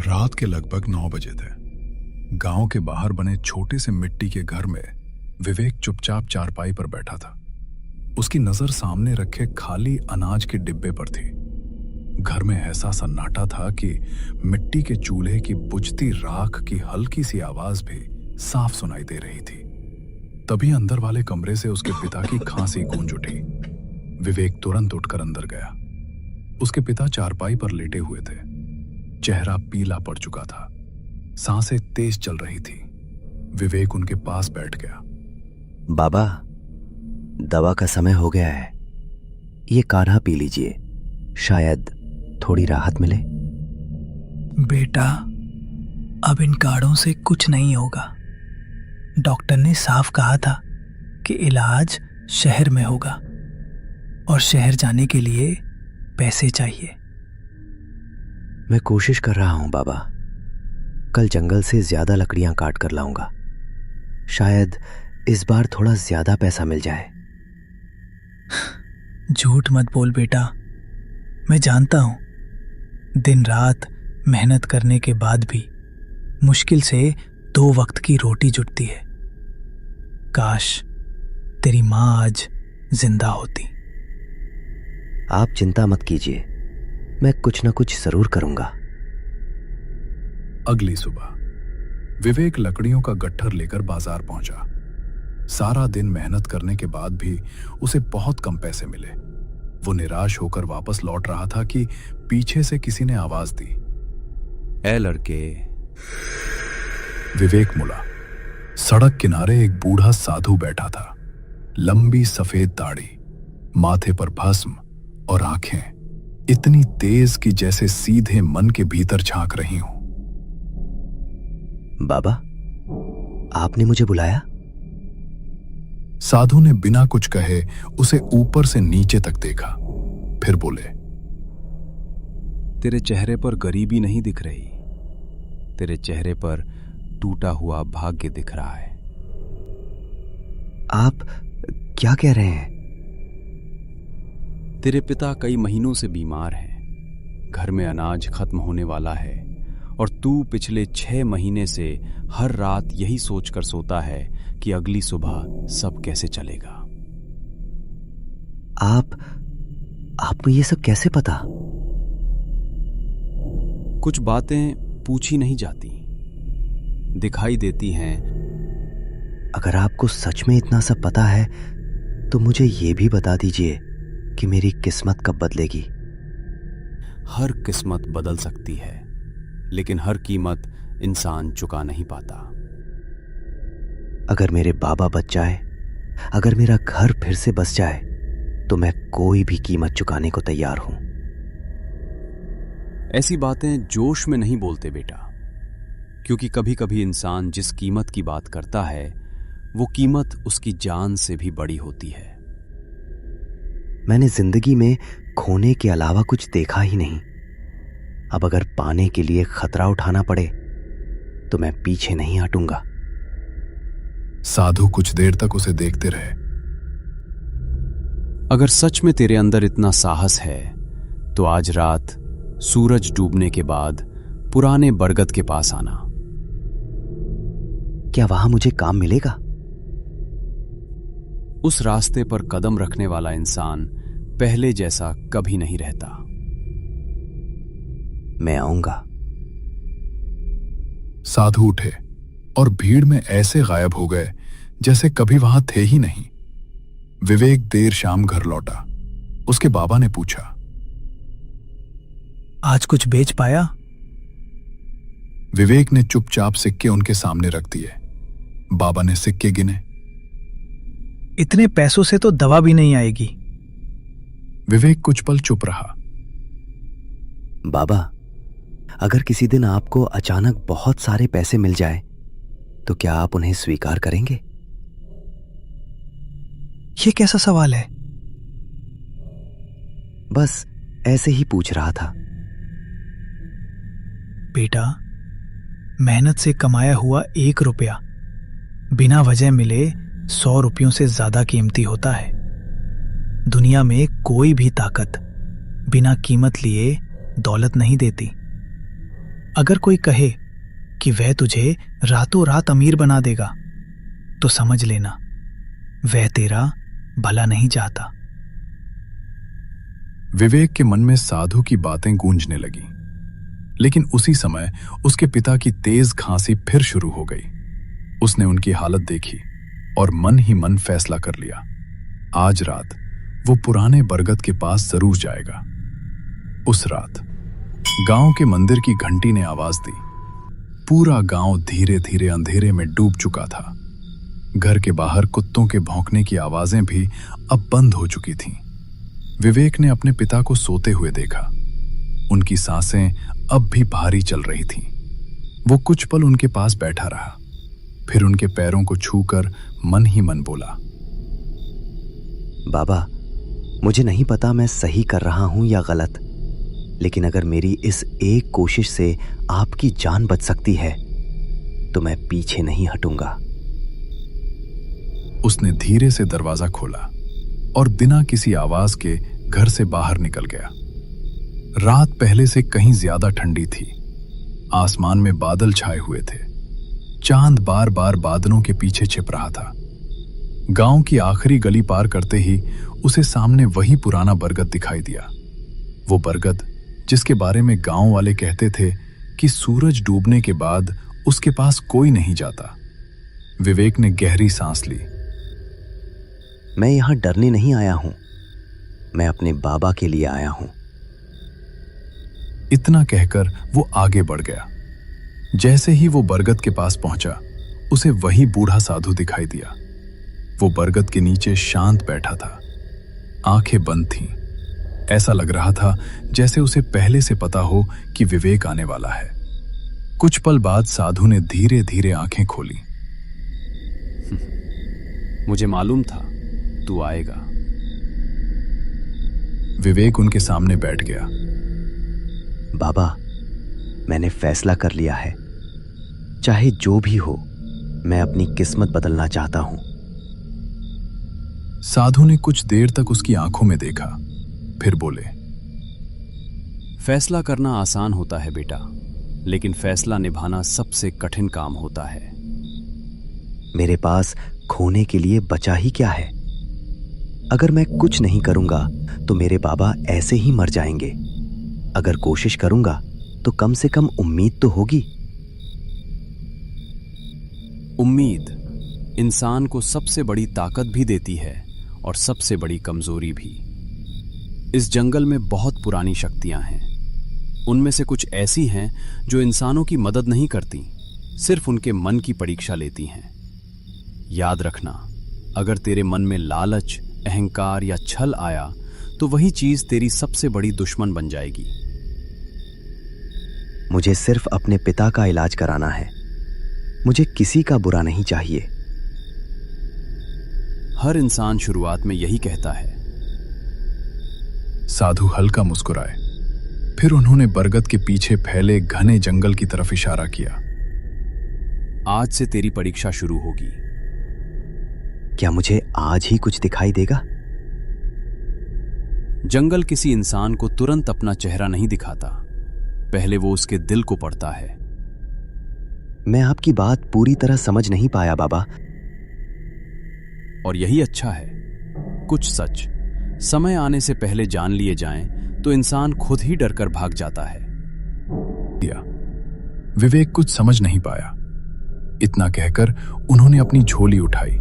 रात के लगभग 9 बजे थे। गांव के बाहर बने छोटे से मिट्टी के घर में विवेक चुपचाप चारपाई पर बैठा था। उसकी नजर सामने रखे खाली अनाज के डिब्बे पर थी। घर में ऐसा सन्नाटा था कि मिट्टी के चूल्हे की बुझती राख की हल्की सी आवाज भी साफ सुनाई दे रही थी। तभी अंदर वाले कमरे से उसके पिता की खांसी गूंज उठी। विवेक तुरंत उठकर अंदर गया। उसके पिता चारपाई पर लेटे हुए थे। चेहरा पीला पड़ चुका था, सांसें तेज चल रही थी। विवेक उनके पास बैठ गया। बाबा, दवा का समय हो गया है, ये काढ़ा पी लीजिए, शायद थोड़ी राहत मिले। बेटा, अब इन काढ़ों से कुछ नहीं होगा। डॉक्टर ने साफ कहा था कि इलाज शहर में होगा और शहर जाने के लिए पैसे चाहिए। मैं कोशिश कर रहा हूं बाबा, कल जंगल से ज्यादा लकड़ियां काट कर लाऊंगा। शायद इस बार थोड़ा ज्यादा पैसा मिल जाए। झूठ मत बोल बेटा, मैं जानता हूं दिन रात मेहनत करने के बाद भी मुश्किल से 2 वक्त की रोटी जुटती है। काश तेरी मां आज जिंदा होती। आप चिंता मत कीजिए, मैं कुछ न कुछ जरूर करूंगा। अगली सुबह विवेक लकड़ियों का गट्ठर लेकर बाजार पहुंचा। सारा दिन मेहनत करने के बाद भी उसे बहुत कम पैसे मिले। वो निराश होकर वापस लौट रहा था कि पीछे से किसी ने आवाज दी, ए लड़के। विवेक मुड़ा। सड़क किनारे एक बूढ़ा साधु बैठा था। लंबी सफेद दाढ़ी, माथे पर भस्म और आंखें इतनी तेज कि जैसे सीधे मन के भीतर झांक रही हूं। बाबा, आपने मुझे बुलाया? साधु ने बिना कुछ कहे उसे ऊपर से नीचे तक देखा, फिर बोले, तेरे चेहरे पर गरीबी नहीं दिख रही, तेरे चेहरे पर टूटा हुआ भाग्य दिख रहा है। आप क्या कह रहे हैं? तेरे पिता कई महीनों से बीमार हैं, घर में अनाज खत्म होने वाला है और तू पिछले 6 महीने से हर रात यही सोचकर सोता है कि अगली सुबह सब कैसे चलेगा। आपको ये सब कैसे पता? कुछ बातें पूछी नहीं जाती, दिखाई देती हैं। अगर आपको सच में इतना सब पता है तो मुझे ये भी बता दीजिए कि मेरी किस्मत कब बदलेगी। हर किस्मत बदल सकती है, लेकिन हर कीमत इंसान चुका नहीं पाता। अगर मेरे बाबा बच जाए, अगर मेरा घर फिर से बस जाए, तो मैं कोई भी कीमत चुकाने को तैयार हूं। ऐसी बातें जोश में नहीं बोलते बेटा, क्योंकि कभी कभी इंसान जिस कीमत की बात करता है वो कीमत उसकी जान से भी बड़ी होती है। मैंने जिंदगी में खोने के अलावा कुछ देखा ही नहीं। अब अगर पाने के लिए खतरा उठाना पड़े तो मैं पीछे नहीं हटूंगा। साधु कुछ देर तक उसे देखते रहे। अगर सच में तेरे अंदर इतना साहस है तो आज रात सूरज डूबने के बाद पुराने बरगद के पास आना। क्या वहां मुझे काम मिलेगा? उस रास्ते पर कदम रखने वाला इंसान पहले जैसा कभी नहीं रहता। मैं आऊंगा। साधु उठे और भीड़ में ऐसे गायब हो गए जैसे कभी वहां थे ही नहीं। विवेक देर शाम घर लौटा। उसके बाबा ने पूछा, आज कुछ बेच पाया? विवेक ने चुपचाप सिक्के उनके सामने रख दिए। बाबा ने सिक्के गिने। इतने पैसों से तो दवा भी नहीं आएगी। विवेक कुछ पल चुप रहा। बाबा, अगर किसी दिन आपको अचानक बहुत सारे पैसे मिल जाए तो क्या आप उन्हें स्वीकार करेंगे? ये कैसा सवाल है? बस ऐसे ही पूछ रहा था। बेटा, मेहनत से कमाया हुआ 1 रुपया बिना वजह मिले 100 रुपयों से ज्यादा कीमती होता है। दुनिया में कोई भी ताकत बिना कीमत लिए दौलत नहीं देती। अगर कोई कहे कि वह तुझे रातों रात अमीर बना देगा, तो समझ लेना वह तेरा भला नहीं चाहता। विवेक के मन में साधु की बातें गूंजने लगी, लेकिन उसी समय उसके पिता की तेज खांसी फिर शुरू हो गई। उसने उनकी हालत देखी और मन ही मन फैसला कर लिया, आज रात वो पुराने बरगद के पास जरूर जाएगा। उस रात गांव के मंदिर की घंटी ने आवाज दी। पूरा गांव धीरे धीरे अंधेरे में डूब चुका था। घर के बाहर कुत्तों के भौंकने की आवाजें भी अब बंद हो चुकी थीं। विवेक ने अपने पिता को सोते हुए देखा। उनकी सांसें अब भी भारी चल रही थीं। वो कुछ पल उनके पास बैठा रहा, फिर उनके पैरों को छूकर मन ही मन बोला, बाबा, मुझे नहीं पता मैं सही कर रहा हूं या गलत, लेकिन अगर मेरी इस एक कोशिश से आपकी जान बच सकती है तो मैं पीछे नहीं हटूंगा। उसने धीरे से दरवाजा खोला और बिना किसी आवाज के घर से बाहर निकल गया। रात पहले से कहीं ज्यादा ठंडी थी। आसमान में बादल छाए हुए थे। चांद बार बार बादलों के पीछे छिप रहा था। गांव की आखिरी गली पार करते ही उसे सामने वही पुराना बरगद दिखाई दिया। वो बरगद जिसके बारे में गांव वाले कहते थे कि सूरज डूबने के बाद उसके पास कोई नहीं जाता। विवेक ने गहरी सांस ली। मैं यहां डरने नहीं आया हूं, मैं अपने बाबा के लिए आया हूं। इतना कहकर वो आगे बढ़ गया। जैसे ही वो बरगद के पास पहुंचा, उसे वही बूढ़ा साधु दिखाई दिया। वो बरगद के नीचे शांत बैठा था। आंखें बंद थीं। ऐसा लग रहा था जैसे उसे पहले से पता हो कि विवेक आने वाला है। कुछ पल बाद साधु ने धीरे धीरे आंखें खोली। मुझे मालूम था तू आएगा। विवेक उनके सामने बैठ गया। बाबा, मैंने फैसला कर लिया है। चाहे जो भी हो, मैं अपनी किस्मत बदलना चाहता हूं। साधु ने कुछ देर तक उसकी आंखों में देखा, फिर बोले, फैसला करना आसान होता है बेटा, लेकिन फैसला निभाना सबसे कठिन काम होता है। मेरे पास खोने के लिए बचा ही क्या है? अगर मैं कुछ नहीं करूंगा तो मेरे बाबा ऐसे ही मर जाएंगे। अगर कोशिश करूंगा तो कम से कम उम्मीद तो होगी। उम्मीद इंसान को सबसे बड़ी ताकत भी देती है और सबसे बड़ी कमजोरी भी। इस जंगल में बहुत पुरानी शक्तियां हैं। उनमें से कुछ ऐसी हैं जो इंसानों की मदद नहीं करती, सिर्फ उनके मन की परीक्षा लेती हैं। याद रखना, अगर तेरे मन में लालच, अहंकार या छल आया तो वही चीज तेरी सबसे बड़ी दुश्मन बन जाएगी। मुझे सिर्फ अपने पिता का इलाज कराना है। मुझे किसी का बुरा नहीं चाहिए। हर इंसान शुरुआत में यही कहता है। साधु हल्का मुस्कुराए। फिर उन्होंने बरगद के पीछे फैले घने जंगल की तरफ इशारा किया। आज से तेरी परीक्षा शुरू होगी। क्या मुझे आज ही कुछ दिखाई देगा? जंगल किसी इंसान को तुरंत अपना चेहरा नहीं दिखाता, पहले वो उसके दिल को पढ़ता है। मैं आपकी बात पूरी तरह समझ नहीं पाया बाबा। और यही अच्छा है। कुछ सच समय आने से पहले जान लिए जाएं तो इंसान खुद ही डरकर भाग जाता है। विवेक कुछ समझ नहीं पाया। इतना कहकर उन्होंने अपनी झोली उठाई।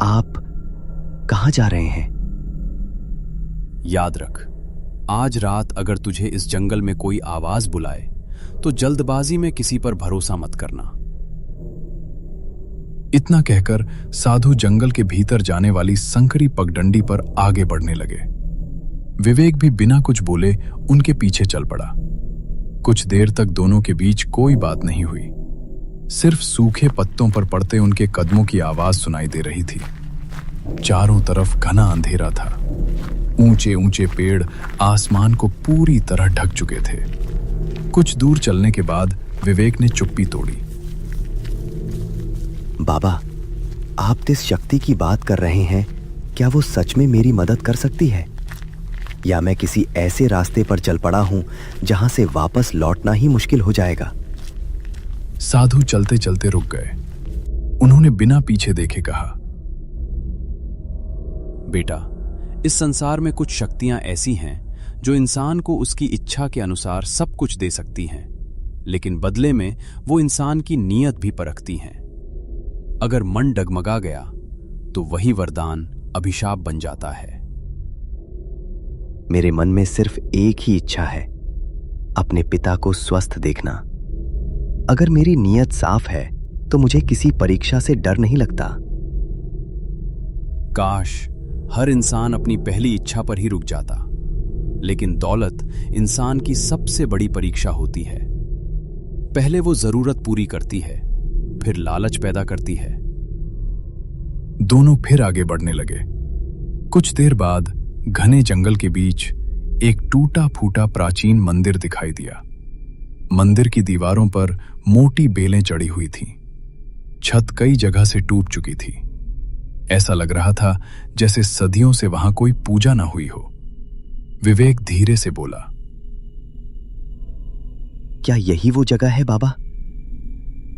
आप कहां जा रहे हैं? याद रख, आज रात अगर तुझे इस जंगल में कोई आवाज बुलाए तो जल्दबाजी में किसी पर भरोसा मत करना। इतना कहकर साधु जंगल के भीतर जाने वाली संकरी पगडंडी पर आगे बढ़ने लगे। विवेक भी बिना कुछ बोले उनके पीछे चल पड़ा। कुछ देर तक दोनों के बीच कोई बात नहीं हुई। सिर्फ सूखे पत्तों पर पड़ते उनके कदमों की आवाज सुनाई दे रही थी। चारों तरफ घना अंधेरा था। ऊंचे ऊंचे पेड़ आसमान को पूरी तरह ढक चुके थे। कुछ दूर चलने के बाद विवेक ने चुप्पी तोड़ी। बाबा, आप जिस शक्ति की बात कर रहे हैं, क्या वो सच में मेरी मदद कर सकती है? या मैं किसी ऐसे रास्ते पर चल पड़ा हूं जहां से वापस लौटना ही मुश्किल हो जाएगा। साधु चलते चलते रुक गए। उन्होंने बिना पीछे देखे कहा, बेटा, इस संसार में कुछ शक्तियां ऐसी हैं जो इंसान को उसकी इच्छा के अनुसार सब कुछ दे सकती हैं, लेकिन बदले में वो इंसान की नीयत भी परखती हैं। अगर मन डगमगा गया तो वही वरदान अभिशाप बन जाता है। मेरे मन में सिर्फ एक ही इच्छा है, अपने पिता को स्वस्थ देखना। अगर मेरी नीयत साफ है तो मुझे किसी परीक्षा से डर नहीं लगता। काश हर इंसान अपनी पहली इच्छा पर ही रुक जाता, लेकिन दौलत इंसान की सबसे बड़ी परीक्षा होती है। पहले वो जरूरत पूरी करती है, फिर लालच पैदा करती है। दोनों फिर आगे बढ़ने लगे। कुछ देर बाद घने जंगल के बीच एक टूटा फूटा प्राचीन मंदिर दिखाई दिया। मंदिर की दीवारों पर मोटी बेलें चढ़ी हुई थीं। छत कई जगह से टूट चुकी थी। ऐसा लग रहा था जैसे सदियों से वहां कोई पूजा ना हुई हो। विवेक धीरे से बोला, क्या यही वो जगह है बाबा?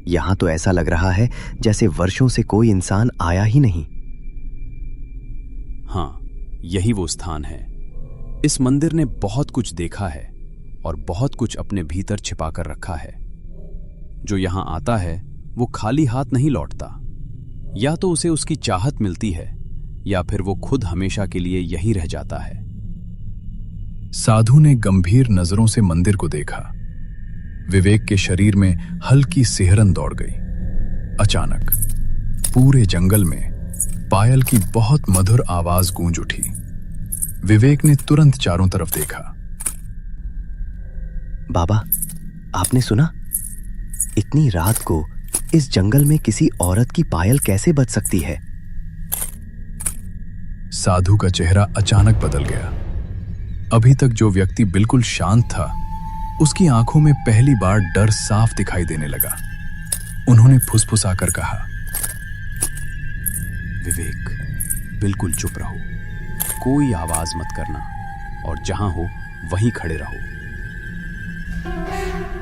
यहां तो ऐसा लग रहा है जैसे वर्षों से कोई इंसान आया ही नहीं। हाँ, यही वो स्थान है। इस मंदिर ने बहुत कुछ देखा है और बहुत कुछ अपने भीतर छिपा कर रखा है। जो यहां आता है वो खाली हाथ नहीं लौटता। या तो उसे उसकी चाहत मिलती है या फिर वो खुद हमेशा के लिए यही रह जाता है। साधु ने गंभीर नजरों से मंदिर को देखा। विवेक के शरीर में हल्की सिहरन दौड़ गई। अचानक पूरे जंगल में पायल की बहुत मधुर आवाज गूंज उठी। विवेक ने तुरंत चारों तरफ देखा। बाबा, आपने सुना? इतनी रात को इस जंगल में किसी औरत की पायल कैसे बज सकती है? साधु का चेहरा अचानक बदल गया। अभी तक जो व्यक्ति बिल्कुल शांत था, उसकी आंखों में पहली बार डर साफ दिखाई देने लगा। उन्होंने फुसफुसाकर कहा, विवेक, बिल्कुल चुप रहो, कोई आवाज मत करना और जहां हो वहीं खड़े रहो।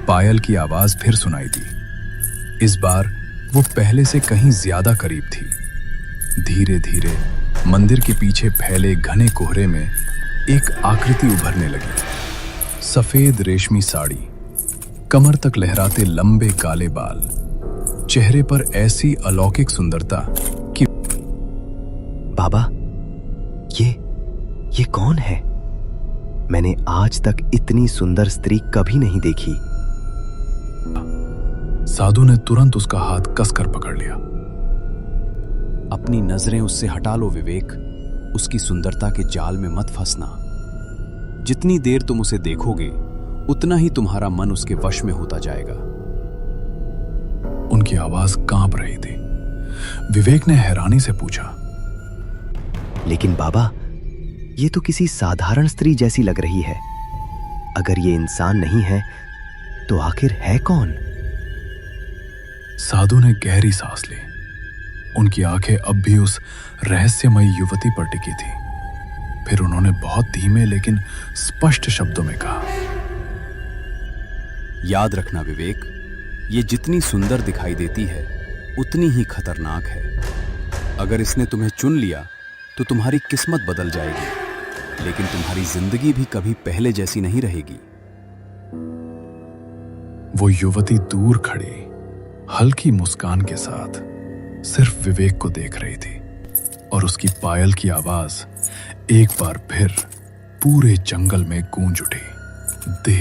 पायल की आवाज फिर सुनाई दी। इस बार वो पहले से कहीं ज्यादा करीब थी। धीरे धीरे मंदिर के पीछे फैले घने कोहरे में एक आकृति उभरने लगी। सफेद रेशमी साड़ी, कमर तक लहराते लंबे काले बाल, चेहरे पर ऐसी अलौकिक सुंदरता कि बाबा, ये कौन है? मैंने आज तक इतनी सुंदर स्त्री कभी नहीं देखी। साधु ने तुरंत उसका हाथ कसकर पकड़ लिया। अपनी नजरें उससे हटा लो विवेक, उसकी सुंदरता के जाल में मत फंसना। जितनी देर तुम उसे देखोगे उतना ही तुम्हारा मन उसके वश में होता जाएगा। उनकी आवाज कांप रही थी। विवेक ने हैरानी से पूछा, लेकिन बाबा, ये तो किसी साधारण स्त्री जैसी लग रही है। अगर ये इंसान नहीं है तो आखिर है कौन? साधु ने गहरी सांस ली। उनकी आंखें अब भी उस रहस्यमयी युवती पर टिकी थी। फिर उन्होंने बहुत धीमे लेकिन स्पष्ट शब्दों में कहा, याद रखना विवेक, ये जितनी सुंदर दिखाई देती है उतनी ही खतरनाक है। अगर इसने तुम्हें चुन लिया तो तुम्हारी किस्मत बदल जाएगी, लेकिन तुम्हारी जिंदगी भी कभी पहले जैसी नहीं रहेगी। वो युवती दूर खड़ी हल्की मुस्कान के साथ सिर्फ विवेक को देख रही थी और उसकी पायल की आवाज एक बार फिर पूरे जंगल में गूंज उठी। दे